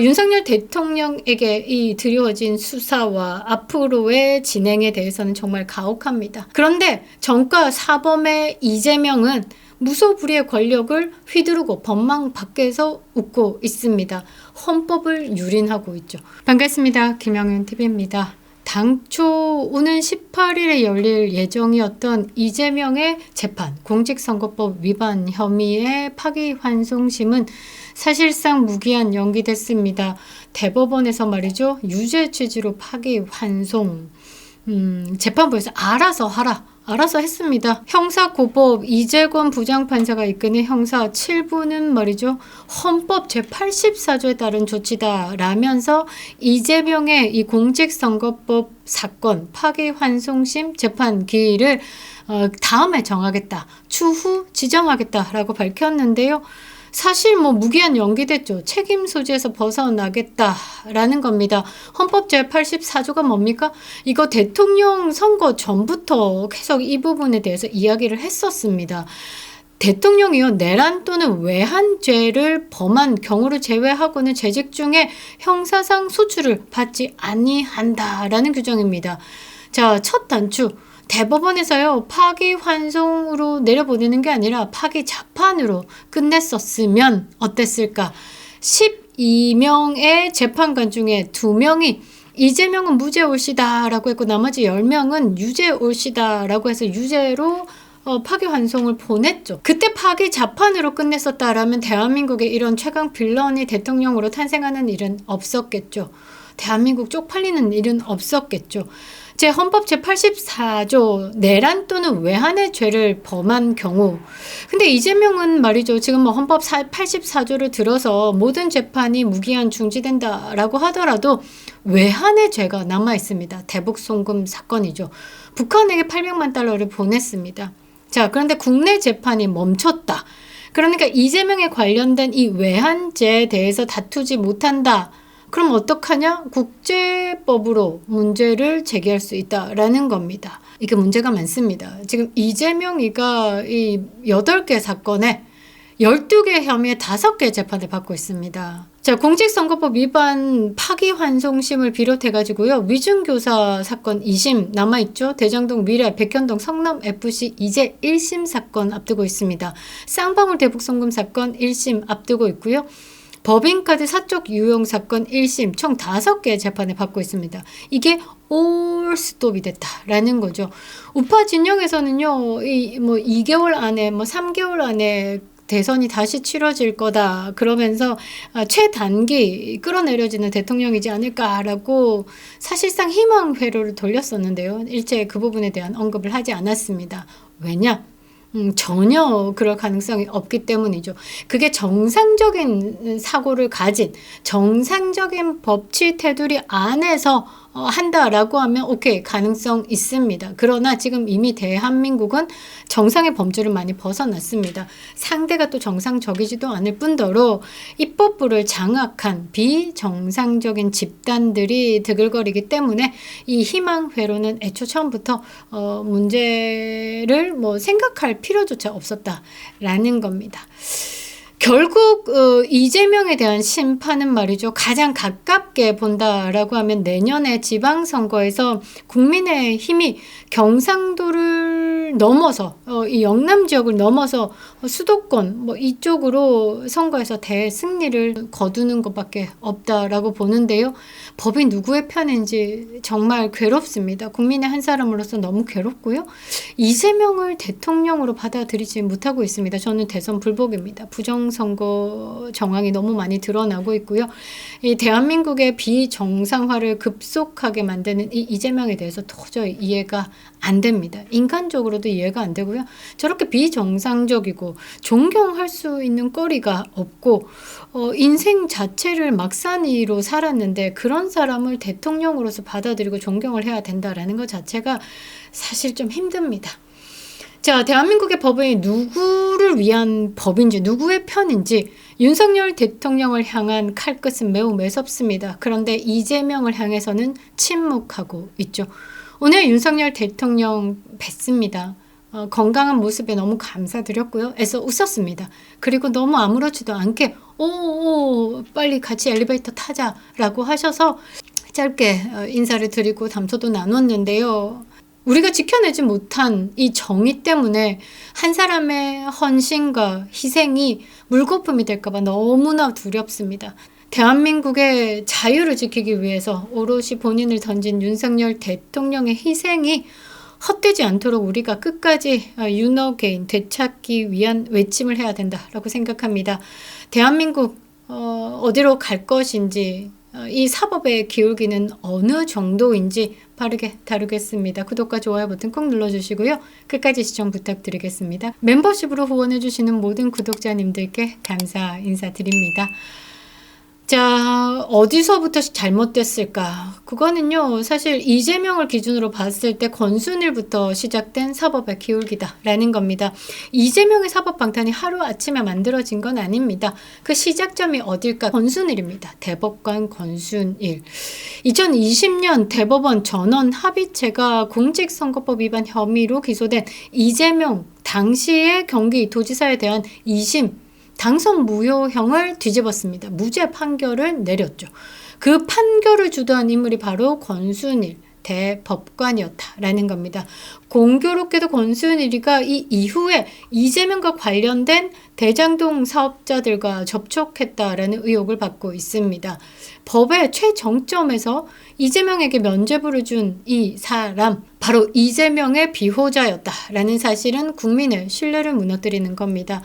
윤석열 대통령에게 이 드리워진 수사와 앞으로의 진행에 대해서는 정말 가혹합니다. 그런데 정가 사범의 이재명은 무소불위의 권력을 휘두르고 법망 밖에서 웃고 있습니다. 헌법을 유린하고 있죠. 반갑습니다. 김영윤TV입니다. 당초 오는 18일에 열릴 예정이었던 이재명의 재판, 공직선거법 위반 혐의의 파기환송심은 사실상 무기한 연기됐습니다. 대법원에서 말이죠. 유죄 취지로 파기환송, 재판부에서 알아서 하라. 알아서 했습니다. 형사고법 이재권 부장판사가 이끄는 형사 7부는 말이죠. 헌법 제84조에 따른 조치다 라면서 이재명의 이 공직선거법 사건 파기환송심 재판 기일을 다음에 정하겠다. 추후 지정하겠다라고 밝혔는데요. 사실 무기한 연기됐죠. 책임 소지에서 벗어나겠다라는 겁니다. 헌법 제84조가 뭡니까? 이거 대통령 선거 전부터 계속 이 부분에 대해서 이야기를 했었습니다. 대통령이요, 내란 또는 외환죄를 범한 경우를 제외하고는 재직 중에 형사상 소출을 받지 아니한다라는 규정입니다. 자, 첫 단추. 대법원에서요, 파기환송으로 내려보내는 게 아니라 파기자판으로 끝냈었으면 어땠을까? 12명의 재판관 중에 2명이 이재명은 무죄 올시다 라고 했고 나머지 10명은 유죄 올시다 라고 해서 유죄로 파기환송을 보냈죠. 그때 파기자판으로 끝냈었다라면 대한민국에 이런 최강 빌런이 대통령으로 탄생하는 일은 없었겠죠. 대한민국 쪽팔리는 일은 없었겠죠. 제 헌법 제84조 내란 또는 외환의 죄를 범한 경우, 근데 이재명은 말이죠. 지금 헌법 84조를 들어서 모든 재판이 무기한 중지된다라고 하더라도 외환의 죄가 남아 있습니다. 대북 송금 사건이죠. 북한에게 800만 달러를 보냈습니다. 자, 그런데 국내 재판이 멈췄다. 그러니까 이재명에 관련된 이 외환죄에 대해서 다투지 못한다. 그럼 어떡하냐? 국제법으로 문제를 제기할 수 있다라는 겁니다. 이게 문제가 많습니다. 지금 이재명이가 이 8개 사건에 12개 혐의에 5개 재판을 받고 있습니다. 자, 공직선거법 위반 파기환송심을 비롯해가지고요. 위중교사 사건 2심 남아있죠. 대장동 미래, 백현동 성남FC 이제 1심 사건 앞두고 있습니다. 쌍방울 대북송금 사건 1심 앞두고 있고요. 법인카드 사적 유용 사건 1심 총 5개 재판을 받고 있습니다. 이게 올 스톱이 됐다라는 거죠. 우파 진영에서는요, 2개월 안에, 3개월 안에 대선이 다시 치러질 거다. 그러면서 최단기 끌어내려지는 대통령이지 않을까라고 사실상 희망 회로를 돌렸었는데요. 일체 그 부분에 대한 언급을 하지 않았습니다. 왜냐? 전혀 그럴 가능성이 없기 때문이죠. 그게 정상적인 사고를 가진 정상적인 법치 테두리 안에서 한다라고 하면 오케이, 가능성 있습니다. 그러나 지금 이미 대한민국은 정상의 범주를 많이 벗어났습니다. 상대가 또 정상적이지도 않을 뿐더러 입법부를 장악한 비정상적인 집단들이 드글거리기 때문에 이 희망 회로는 애초 처음부터 문제를 생각할 필요조차 없었다라는 겁니다. 결국 이재명에 대한 심판은 말이죠. 가장 가깝게 본다라고 하면 내년에 지방선거에서 국민의힘이 경상도를 넘어서 이 영남 지역을 넘어서 수도권 이쪽으로 선거에서 대승리를 거두는 것밖에 없다라고 보는데요. 법이 누구의 편인지 정말 괴롭습니다. 국민의 한 사람으로서 너무 괴롭고요. 이재명을 대통령으로 받아들이지 못하고 있습니다. 저는 대선 불복입니다. 부정선거 정황이 너무 많이 드러나고 있고요. 이 대한민국의 비정상화를 급속하게 만드는 이 이재명에 대해서 도저히 이해가 안 됩니다. 인간적으로도 이해가 안 되고요. 저렇게 비정상적이고 존경할 수 있는 거리가 없고 인생 자체를 막사니로 살았는데 그런 사람을 대통령으로서 받아들이고 존경을 해야 된다라는 것 자체가 사실 좀 힘듭니다. 자, 대한민국의 법이 누구를 위한 법인지 누구의 편인지 윤석열 대통령을 향한 칼끝은 매우 매섭습니다. 그런데 이재명을 향해서는 침묵하고 있죠. 오늘 윤석열 대통령 뵀습니다. 건강한 모습에 너무 감사드렸고요. 애써 웃었습니다. 그리고 너무 아무렇지도 않게 오 빨리 같이 엘리베이터 타자라고 하셔서 짧게 인사를 드리고 담소도 나눴는데요. 우리가 지켜내지 못한 이 정의 때문에 한 사람의 헌신과 희생이 물거품이 될까봐 너무나 두렵습니다. 대한민국의 자유를 지키기 위해서 오롯이 본인을 던진 윤석열 대통령의 희생이 헛되지 않도록 우리가 끝까지 윤어게인 되찾기 위한 외침을 해야 된다라고 생각합니다. 대한민국 어디로 갈 것인지 이 사법의 기울기는 어느 정도인지 바르게 다루겠습니다. 구독과 좋아요 버튼 꼭 눌러주시고요. 끝까지 시청 부탁드리겠습니다. 멤버십으로 후원해주시는 모든 구독자님들께 감사 인사드립니다. 자, 어디서부터 잘못됐을까? 그거는요, 사실 이재명을 기준으로 봤을 때 권순일부터 시작된 사법의 기울기다라는 겁니다. 이재명의 사법 방탄이 하루아침에 만들어진 건 아닙니다. 그 시작점이 어딜까? 권순일입니다. 대법관 권순일. 2020년 대법원 전원 합의체가 공직선거법 위반 혐의로 기소된 이재명 당시의 경기도지사에 대한 2심 당선 무효형을 뒤집었습니다. 무죄 판결을 내렸죠. 그 판결을 주도한 인물이 바로 권순일 대법관이었다라는 겁니다. 공교롭게도 권순일이가 이 이후에 이재명과 관련된 대장동 사업자들과 접촉했다라는 의혹을 받고 있습니다. 법의 최정점에서 이재명에게 면죄부를 준 이 사람, 바로 이재명의 비호자였다라는 사실은 국민의 신뢰를 무너뜨리는 겁니다.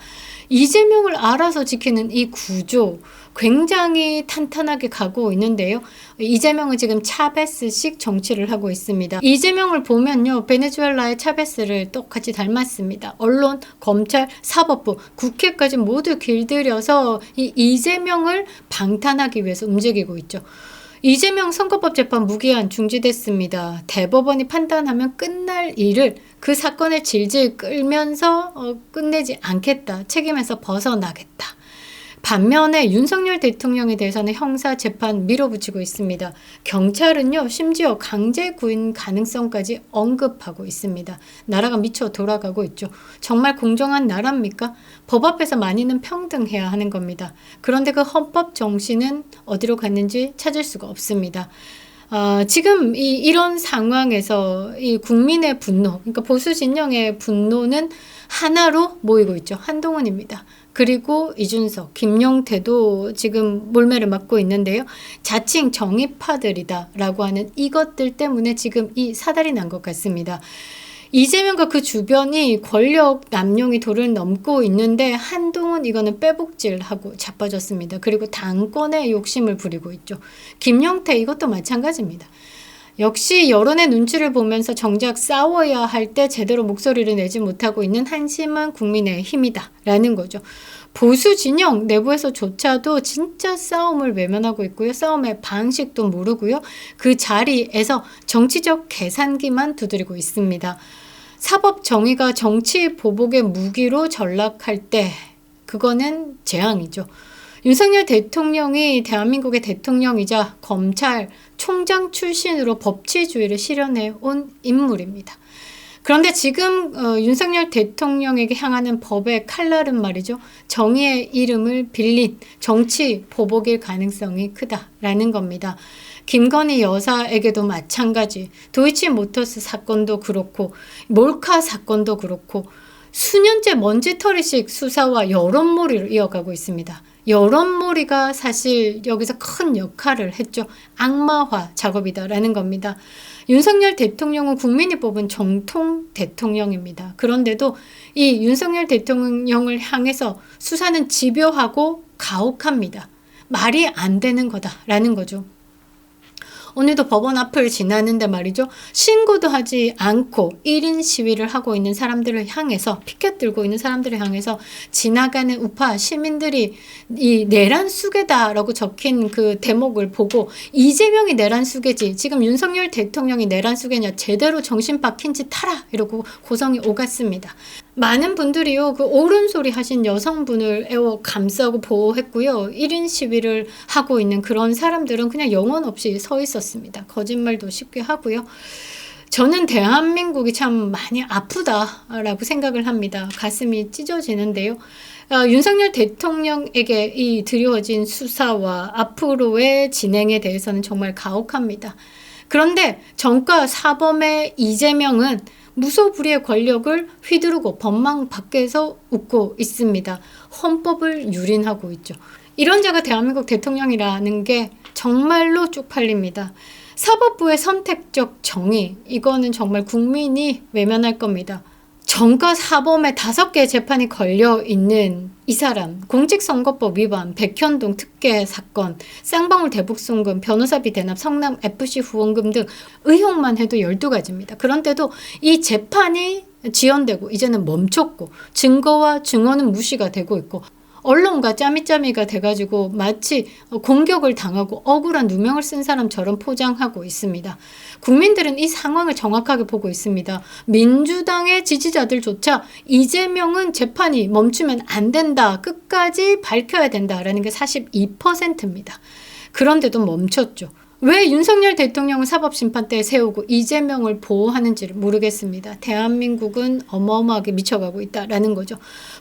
이재명을 알아서 지키는 이 구조 굉장히 탄탄하게 가고 있는데요. 이재명은 지금 차베스식 정치를 하고 있습니다. 이재명을 보면요, 베네수엘라의 차베스를 똑같이 닮았습니다. 언론, 검찰, 사법부, 국회까지 모두 길들여서 이 이재명을 방탄하기 위해서 움직이고 있죠. 이재명 선거법 재판 무기한 중지됐습니다. 대법원이 판단하면 끝날 일을 그 사건을 질질 끌면서 끝내지 않겠다. 책임에서 벗어나겠다. 반면에 윤석열 대통령에 대해서는 형사재판 밀어붙이고 있습니다. 경찰은요, 심지어 강제 구인 가능성까지 언급하고 있습니다. 나라가 미쳐 돌아가고 있죠. 정말 공정한 나라입니까? 법 앞에서 만인은 평등해야 하는 겁니다. 그런데 그 헌법 정신은 어디로 갔는지 찾을 수가 없습니다. 지금 이런 상황에서 이 국민의 분노, 그러니까 보수 진영의 분노는 하나로 모이고 있죠. 한동훈입니다. 그리고 이준석, 김용태도 지금 몰매를 맞고 있는데요. 자칭 정의파들이다라고 하는 이것들 때문에 지금 이 사달이 난 것 같습니다. 이재명과 그 주변이 권력 남용이 도를 넘고 있는데 한동훈 이거는 빼복질하고 자빠졌습니다. 그리고 당권에 욕심을 부리고 있죠. 김용태 이것도 마찬가지입니다. 역시 여론의 눈치를 보면서 정작 싸워야 할 때 제대로 목소리를 내지 못하고 있는 한심한 국민의 힘이다 라는 거죠. 보수 진영 내부에서조차도 진짜 싸움을 외면하고 있고요. 싸움의 방식도 모르고요. 그 자리에서 정치적 계산기만 두드리고 있습니다. 사법 정의가 정치 보복의 무기로 전락할 때 그거는 재앙이죠. 윤석열 대통령이 대한민국의 대통령이자 검찰총장 출신으로 법치주의를 실현해 온 인물입니다. 그런데 지금 윤석열 대통령에게 향하는 법의 칼날은 말이죠. 정의의 이름을 빌린 정치 보복일 가능성이 크다라는 겁니다. 김건희 여사에게도 마찬가지. 도이치모터스 사건도 그렇고 몰카 사건도 그렇고 수년째 먼지털이식 수사와 여론몰이를 이어가고 있습니다. 여론몰이가 사실 여기서 큰 역할을 했죠. 악마화 작업이다라는 겁니다. 윤석열 대통령은 국민이 뽑은 정통 대통령입니다. 그런데도 이 윤석열 대통령을 향해서 수사는 집요하고 가혹합니다. 말이 안 되는 거다라는 거죠. 오늘도 법원 앞을 지나는데 말이죠. 신고도 하지 않고 1인 시위를 하고 있는 사람들을 향해서 피켓 들고 있는 사람들을 향해서 지나가는 우파 시민들이 이 내란 수괴다라고 적힌 그 대목을 보고 이재명이 내란 수괴지 지금 윤석열 대통령이 내란 수괴냐 제대로 정신 박힌 짓 하라 이러고 고성이 오갔습니다. 많은 분들이요, 그 옳은 소리 하신 여성분을 애워 감싸고 보호했고요. 1인 시위를 하고 있는 그런 사람들은 그냥 영혼 없이 서 있었습니다. 거짓말도 쉽게 하고요. 저는 대한민국이 참 많이 아프다라고 생각을 합니다. 가슴이 찢어지는데요. 윤석열 대통령에게 이 드리워진 수사와 앞으로의 진행에 대해서는 정말 가혹합니다. 그런데 정가 사범의 이재명은 무소불위의 권력을 휘두르고 법망 밖에서 웃고 있습니다. 헌법을 유린하고 있죠. 이런 자가 대한민국 대통령이라는 게 정말로 쪽팔립니다. 사법부의 선택적 정의, 이거는 정말 국민이 외면할 겁니다. 정가 사범에 5개 재판이 걸려 있는 이 사람, 공직선거법 위반, 백현동 특혜 사건, 쌍방울 대북송금, 변호사비 대납, 성남 FC 후원금 등 의혹만 해도 12가지입니다. 그런데도 이 재판이 지연되고 이제는 멈췄고 증거와 증언은 무시가 되고 있고 언론과 짜미짜미가 돼가지고 마치 공격을 당하고 억울한 누명을 쓴 사람처럼 포장하고 있습니다. 국민들은 이 상황을 정확하게 보고 있습니다. 민주당의 지지자들조차 이재명은 재판이 멈추면 안 된다, 끝까지 밝혀야 된다라는 게 42%입니다. 그런데도 멈췄죠. 왜 윤석열 대통령을 사법심판대에 세우고 이재명을 보호하는지를 모르겠습니다. 대한민국은 어마어마하게 미쳐가고 있다라는 거죠.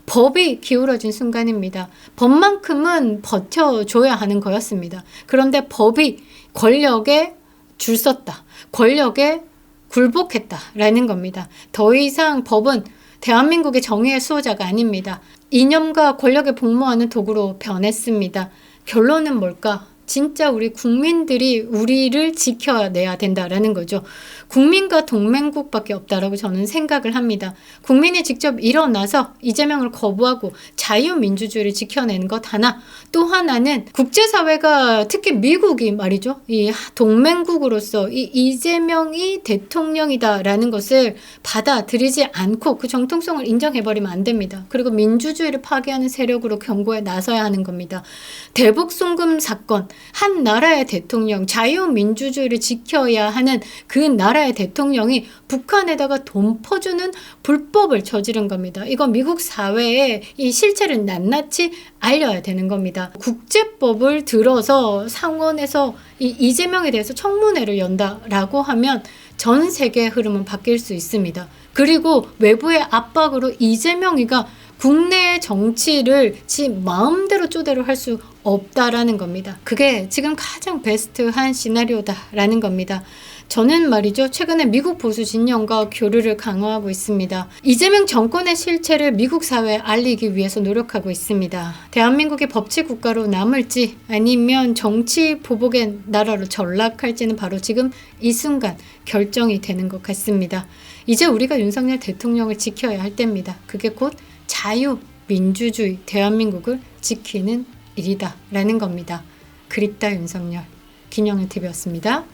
법이 기울어진 순간입니다. 법만큼은 버텨줘야 하는 거였습니다. 그런데 법이 권력에 줄 섰다. 권력에 굴복했다라는 겁니다. 더 이상 법은 대한민국의 정의의 수호자가 아닙니다. 이념과 권력에 복무하는 도구로 변했습니다. 결론은 뭘까? 진짜 우리 국민들이 우리를 지켜내야 된다라는 거죠. 국민과 동맹국밖에 없다라고 저는 생각을 합니다. 국민이 직접 일어나서 이재명을 거부하고 자유민주주의를 지켜내는 것 하나, 또 하나는 국제사회가 특히 미국이 말이죠. 이 동맹국으로서 이 이재명이 대통령이다라는 것을 받아들이지 않고 그 정통성을 인정해버리면 안 됩니다. 그리고 민주주의를 파괴하는 세력으로 경고에 나서야 하는 겁니다. 대북송금 사건, 한 나라의 대통령, 자유민주주의를 지켜야 하는 그 나라의 대통령이 북한에다가 돈 퍼주는 불법을 저지른 겁니다. 이건 미국 사회에 이 실체를 낱낱이 알려야 되는 겁니다. 국제법을 들어서 상원에서 이재명에 대해서 청문회를 연다라고 하면 전 세계의 흐름은 바뀔 수 있습니다. 그리고 외부의 압박으로 이재명이가 국내 정치를 지 마음대로 쪼대로 할 수 없다라는 겁니다. 그게 지금 가장 베스트한 시나리오다라는 겁니다. 저는 말이죠. 최근에 미국 보수 진영과 교류를 강화하고 있습니다. 이재명 정권의 실체를 미국 사회에 알리기 위해서 노력하고 있습니다. 대한민국이 법치 국가로 남을지 아니면 정치 보복의 나라로 전락할지는 바로 지금 이 순간 결정이 되는 것 같습니다. 이제 우리가 윤석열 대통령을 지켜야 할 때입니다. 그게 곧 자유민주주의 대한민국을 지키는 일이다 라는 겁니다. 그립다 윤석열, 김영현 TV였습니다.